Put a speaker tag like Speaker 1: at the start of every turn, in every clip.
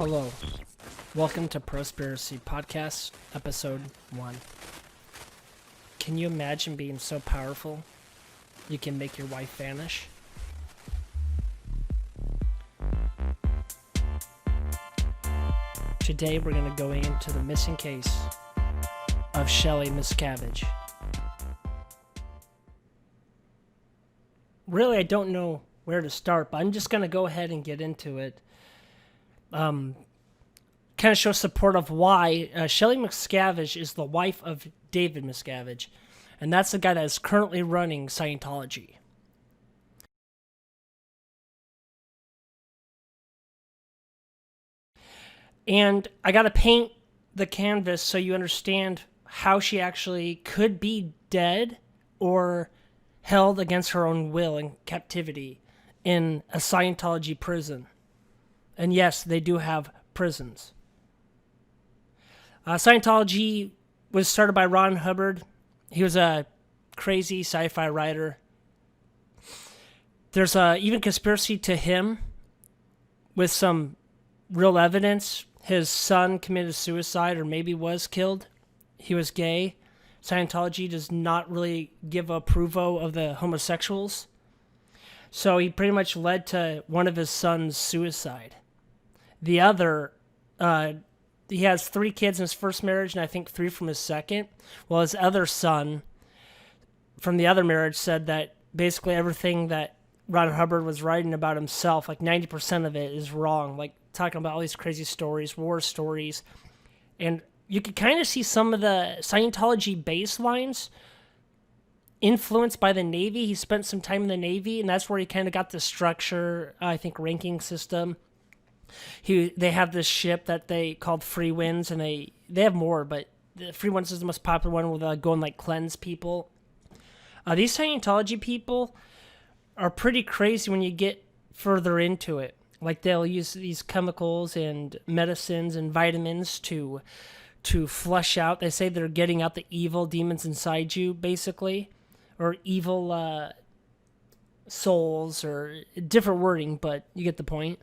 Speaker 1: Hello. Welcome to Spiracy Podcast, Episode 1. Can you imagine being so powerful you can make your wife vanish? Today we're going to go into the missing case of Shelly Miscavige. Really, I don't know where to start, but I'm just going to go ahead and get into it. Kind of show support of why Shelly Miscavige is the wife of David Miscavige, and that's the guy that is currently running Scientology. And I got to paint the canvas so you understand how she actually could be dead or held against her own will in captivity in a Scientology prison. And yes, they do have prisons. Scientology was started by Ron Hubbard. He was a crazy sci-fi writer. There's even conspiracy to him with some real evidence. His son committed suicide or maybe was killed. He was gay. Scientology does not really give approval of the homosexuals. So he pretty much led to one of his sons' suicide. The other, he has 3 kids in his first marriage, and I think 3 from his second. Well, his other son from the other marriage said that basically everything that Ron Hubbard was writing about himself, like 90% of it is wrong. Like talking about all these crazy stories, war stories. And you could kind of see some of the Scientology baselines influenced by the Navy. He spent some time in the Navy, and that's where he kind of got the structure, I think, ranking system. They have this ship that they called Free Winds, and they have more, but the Free Winds is the most popular one where they go and like cleanse people. These Scientology people are pretty crazy when you get further into it. Like they'll use these chemicals and medicines and vitamins to flush out. They say they're getting out the evil demons inside you, basically, or evil souls, or different wording, but you get the point.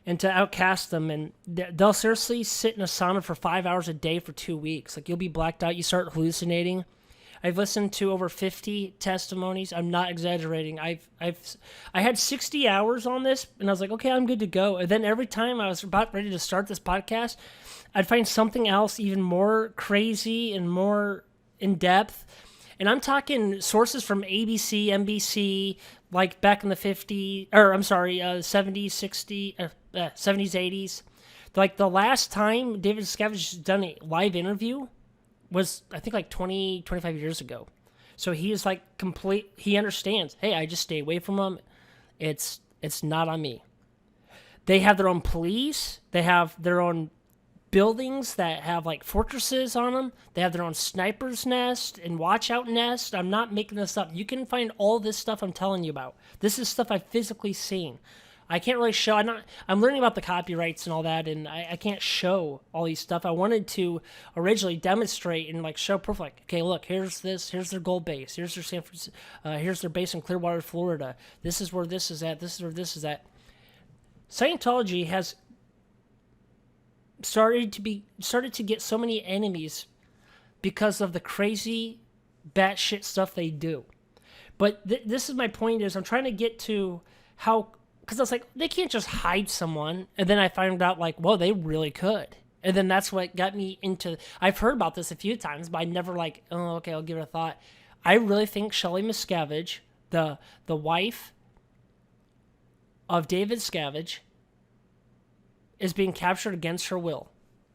Speaker 1: And to outcast them, and they'll seriously sit in a sauna for 5 hours a day for 2 weeks. Like you'll be blacked out, you start hallucinating. I've listened to over 50 testimonies. I'm not exaggerating. I had 60 hours on this, and I was like, okay, I'm good to go. And then every time I was about ready to start this podcast, I'd find something else even more crazy and more in depth. And I'm talking sources from ABC, NBC, like back in the 70s, 60s, 70s, 80s. Like the last time David Miscavige done a live interview was, I think, like 20, 25 years ago. So he is like he understands, hey, I just stay away from him. It's not on me. They have their own police. They have their own buildings that have like fortresses on them. They have their own sniper's nest and watch out nest. I'm not making this up. You can find all this stuff I'm telling you about. This is stuff I've physically seen. I can't really show. I'm learning about the copyrights and all that, and I can't show all these stuff. I wanted to originally demonstrate and like show proof. Like, okay, look, here's this. Here's their gold base. Here's their San Francisco. Here's their base in Clearwater, Florida. This is where this is at. This is where this is at. Scientology has started to get so many enemies because of the crazy batshit stuff they do. But this is my point: is I'm trying to get to how. Because I was like, they can't just hide someone. And then I found out, like, well, they really could. And then that's what got me into... I've heard about this a few times, but I never like, oh, okay, I'll give it a thought. I really think Shelly Miscavige, the wife of David Miscavige, is being captured against her will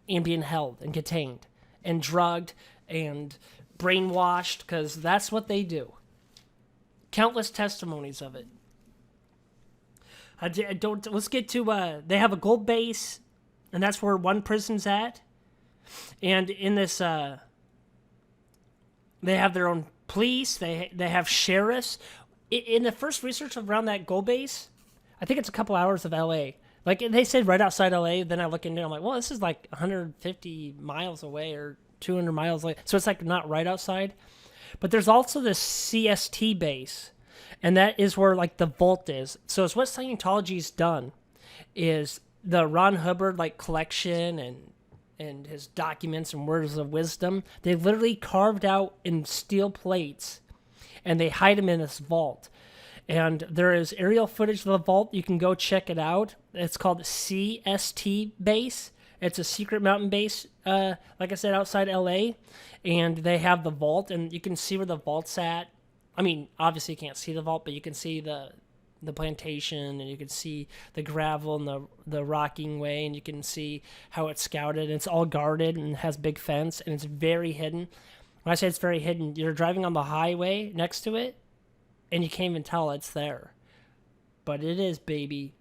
Speaker 1: and being held and contained and drugged and brainwashed, because that's what they do. Countless testimonies of it. Let's get to, they have a gold base, and that's where one prison's at. And in this, they have their own police, they have sheriffs. In the first research around that gold base, I think it's a couple hours of LA. Like, they said right outside LA, then I look into it, I'm like, well, this is like 150 miles away or 200 miles away. So it's like not right outside. But there's also this CST base. And that is where like the vault is. So it's what Scientology's done is the Ron Hubbard like collection and his documents and words of wisdom, they literally carved out in steel plates, and they hide them in this vault. And there is aerial footage of the vault. You can go check it out. It's called CST Base. It's a secret mountain base, like I said, outside LA. And they have the vault, and you can see where the vault's at. I mean, obviously you can't see the vault, but you can see the plantation, and you can see the gravel and the rocking way, and you can see how it's scouted. And it's all guarded and has big fence, and it's very hidden. When I say it's very hidden, you're driving on the highway next to it, and you can't even tell it's there. But it is, baby.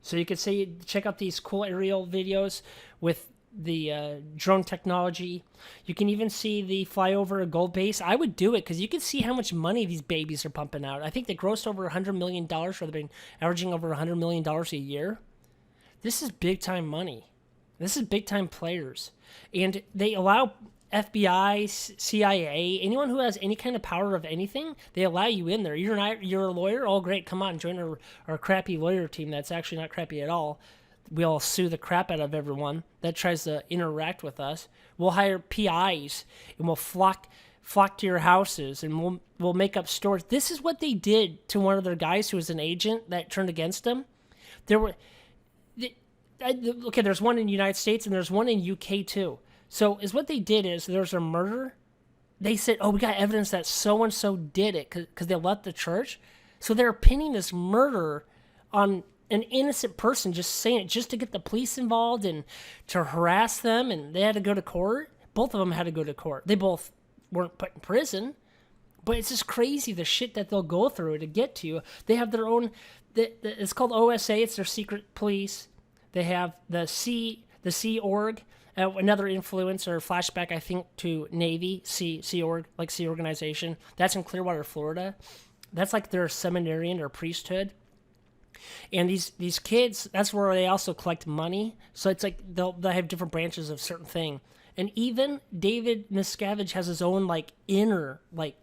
Speaker 1: So you can see, check out these cool aerial videos with the drone technology. You can even see the flyover of gold base. I would do it because you can see how much money these babies are pumping out. I think they grossed over $100 million, or they've been averaging over $100 million a year. This is big time money. This is big time players. And they allow FBI, CIA, anyone who has any kind of power of anything, they allow you in there. You're a lawyer? Oh, great. Come on, join our crappy lawyer team that's actually not crappy at all. We'll sue the crap out of everyone that tries to interact with us. We'll hire PIs, and we'll flock to your houses, and we'll make up stories. This is what they did to one of their guys who was an agent that turned against them. There's one in the United States, and there's one in UK too. So is what they did is there's a murder. They said, oh, we got evidence that so-and-so did it because they left the church. So they're pinning this murder on an innocent person, just saying it just to get the police involved and to harass them, and they had to go to court. Both of them had to go to court. They both weren't put in prison, but it's just crazy the shit that they'll go through to get to you. They have their own, it's called OSA, it's their secret police. They have the Sea Org, another influencer flashback, I think, to Navy, Sea Org, like Sea Organization. That's in Clearwater, Florida. That's like their seminarian or priesthood. And these kids, that's where they also collect money. So it's like they'll have different branches of certain thing. And even David Miscavige has his own like inner like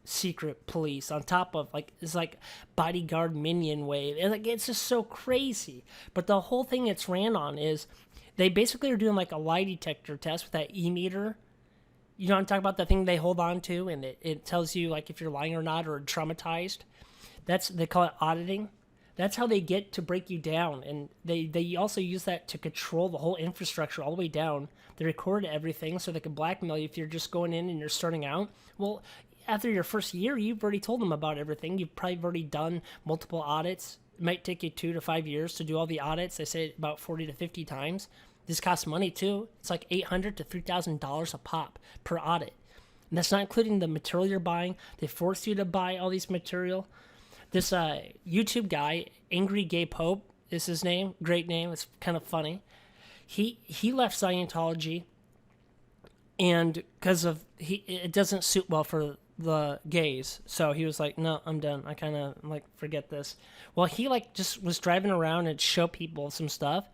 Speaker 1: secret police on top of like this like bodyguard minion wave. And like it's just so crazy. But the whole thing it's ran on is they basically are doing like a lie detector test with that e-meter. You know what I'm talking about? The thing they hold on to, and it tells you like if you're lying or not or traumatized. They call it auditing. That's how they get to break you down, and they also use that to control the whole infrastructure all the way down. They record everything so they can blackmail you if you're just going in and you're starting out. Well, after your first year, you've already told them about everything. You've probably already done multiple audits. It might take you 2 to 5 years to do all the audits. They say about 40 to 50 times. This costs money too. It's like $800 to $3,000 a pop per audit. And that's not including the material you're buying. They force you to buy all these material. This YouTube guy, Angry Gay Pope is his name. Great name. It's kind of funny. He left Scientology, and because of it doesn't suit well for the gays. So he was like, no, I'm done. I kind of like forget this. Well, he like just was driving around and show people some stuff.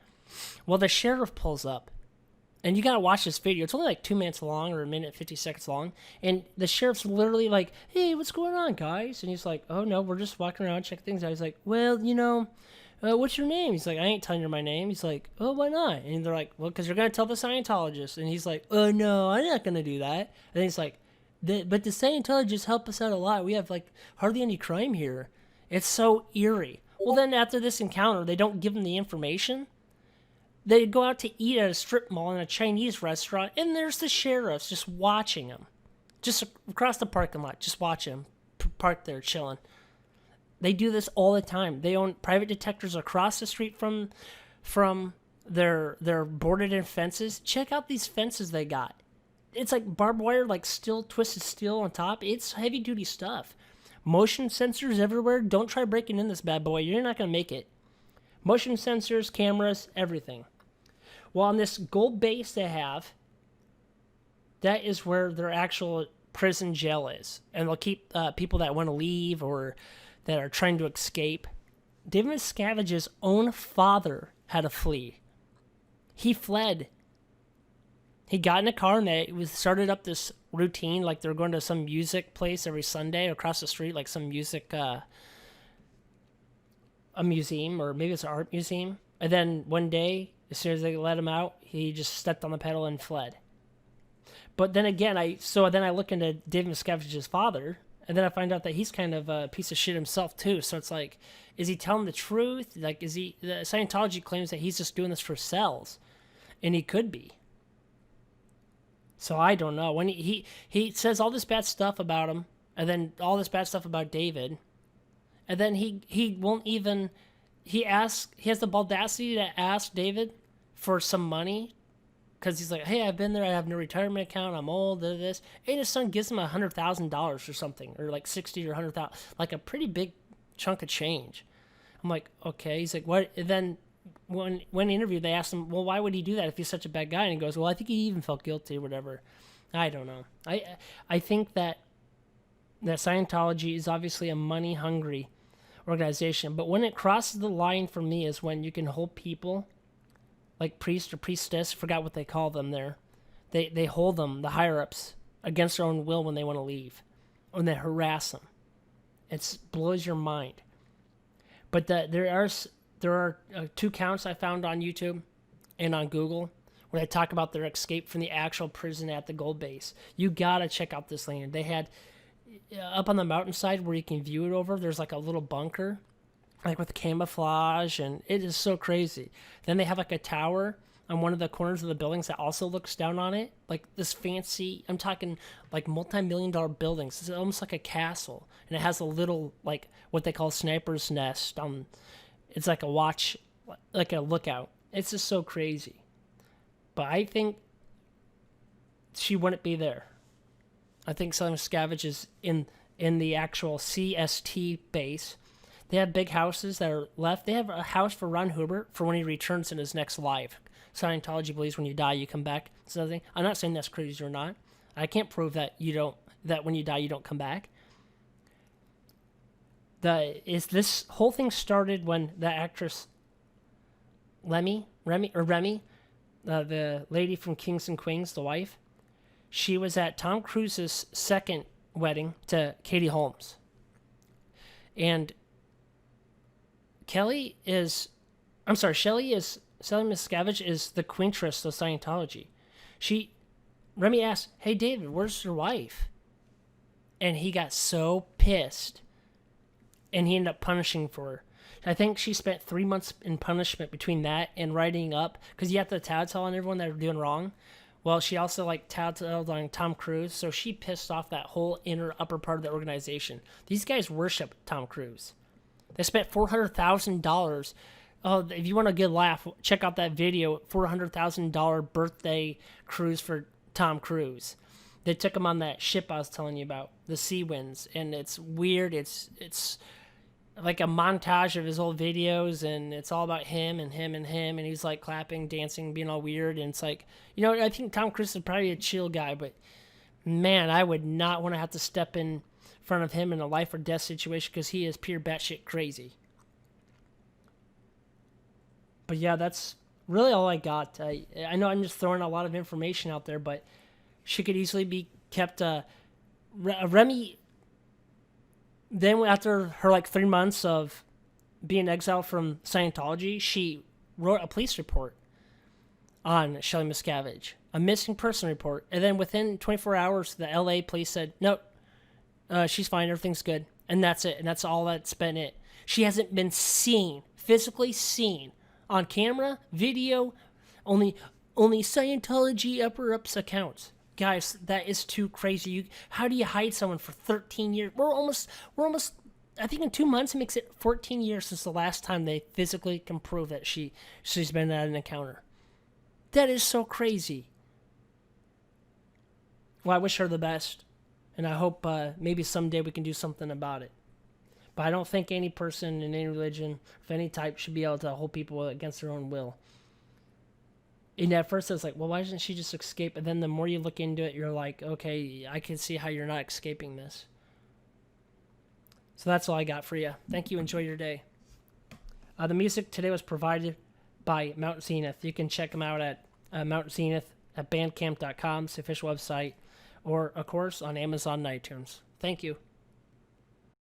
Speaker 1: Well, the sheriff pulls up. And you gotta watch this video. It's only like 2 minutes long or 1:50 long. And the sheriff's literally like, hey, what's going on, guys? And he's like, oh, no, we're just walking around, checking things out. He's like, well, what's your name? He's like, I ain't telling you my name. He's like, oh, why not? And they're like, well, because you're going to tell the Scientologist. And he's like, oh, no, I'm not going to do that. And he's like, but the Scientologists help us out a lot. We have like hardly any crime here. It's so eerie. Well, then after this encounter, they don't give him the information. They go out to eat at a strip mall in a Chinese restaurant, and there's the sheriffs just watching them. Just across the parking lot, just watching them parked there, chilling. They do this all the time. They own private detectors across the street from their boarded-in fences. Check out these fences they got. It's like barbed wire, like steel, twisted steel on top. It's heavy-duty stuff. Motion sensors everywhere. Don't try breaking in this bad boy. You're not going to make it. Motion sensors, cameras, everything. Well, on this gold base they have, that is where their actual prison jail is. And they'll keep people that want to leave or that are trying to escape. David Miscavige's own father had to flee. He fled. He got in a car and they started up this routine, like they're going to some music place every Sunday across the street, like some music, a museum, or maybe it's an art museum. And then one day, as soon as they let him out, he just stepped on the pedal and fled. But then again, I look into David Miscavige's father, and then I find out that he's kind of a piece of shit himself too. So it's like, is he telling the truth? Like, the Scientology claims that he's just doing this for sales, and he could be. So I don't know. When he says all this bad stuff about him, and then all this bad stuff about David, and then he won't even, he has the audacity to ask David for some money, because he's like, hey, I've been there, I have no retirement account, I'm old, this, and his son gives him $100,000 or something, or like 60 or 100,000, like a pretty big chunk of change. I'm like, okay. He's like, what? And then when interviewed, they asked him, well, why would he do that if he's such a bad guy? And he goes, well, I think he even felt guilty or whatever. I don't know. I think that Scientology is obviously a money-hungry organization, but when it crosses the line for me is when you can hold people like priest or priestess, forgot what they call them there. They hold them, the higher-ups, against their own will when they want to leave, when they harass them. It blows your mind. But there are 2 counts I found on YouTube and on Google where they talk about their escape from the actual prison at the gold base. You gotta check out this land. They had up on the mountainside where you can view it over, there's like a little bunker, like with camouflage, and it is so crazy. Then they have like a tower on one of the corners of the buildings that also looks down on it, like this fancy, I'm talking like multi-million-dollar buildings. It's almost like a castle, and it has a little, like what they call sniper's nest. It's like a watch, like a lookout. It's just so crazy. But I think she wouldn't be there. I think Shelly Miscavige is in the actual CST base. They have big houses that are left. They have a house for Ron Hubbard for when he returns in his next life. Scientology believes when you die, you come back. It's another thing. I'm not saying that's crazy or not. I can't prove that that when you die, you don't come back. This whole thing started when the actress Remy, the lady from Kings and Queens, the wife, she was at Tom Cruise's second wedding to Katie Holmes. And Shelly Miscavige is the queentress of Scientology. Remy asked, hey, David, where's your wife? And he got so pissed. And he ended up punishing for her. I think she spent 3 months in punishment between that and writing up, because you have to tattletale on everyone that are doing wrong. Well, she also tattled on Tom Cruise, so she pissed off that whole upper part of the organization. These guys worship Tom Cruise. They spent $400,000. Oh, if you want a good laugh, check out that video, $400,000 birthday cruise for Tom Cruise. They took him on that ship I was telling you about, the Sea Winds, and it's weird. It's like a montage of his old videos, and it's all about him and him and him, and he's like clapping, dancing, being all weird, and it's like, I think Tom Cruise is probably a chill guy, but man, I would not want to have to step in front of him in a life or death situation, because he is pure batshit crazy. But yeah, that's really all I got. I know I'm just throwing a lot of information out there, but she could easily be kept. Remy, then after her 3 months of being exiled from Scientology, she wrote a police report on Shelly Miscavige, a missing person report. And then within 24 hours, the LA police said, no, she's fine, everything's good. And that's it. And that's all that's been it. She hasn't been physically seen on camera, video, only Scientology upper-ups accounts. Guys, that is too crazy. How do you hide someone for 13 years? We're almost, I think in 2 months, it makes it 14 years since the last time they physically can prove that she's been at an encounter. That is so crazy. Well, I wish her the best, and I hope maybe someday we can do something about it. But I don't think any person in any religion of any type should be able to hold people against their own will. And at first I was like, well, why doesn't she just escape? And then the more you look into it, you're like, okay, I can see how you're not escaping this. So that's all I got for you. Thank you. Enjoy your day. The music today was provided by Mount Zenith. You can check them out at Mount Zenith at bandcamp.com, it's the official website, or, of course, on Amazon and iTunes. Thank you.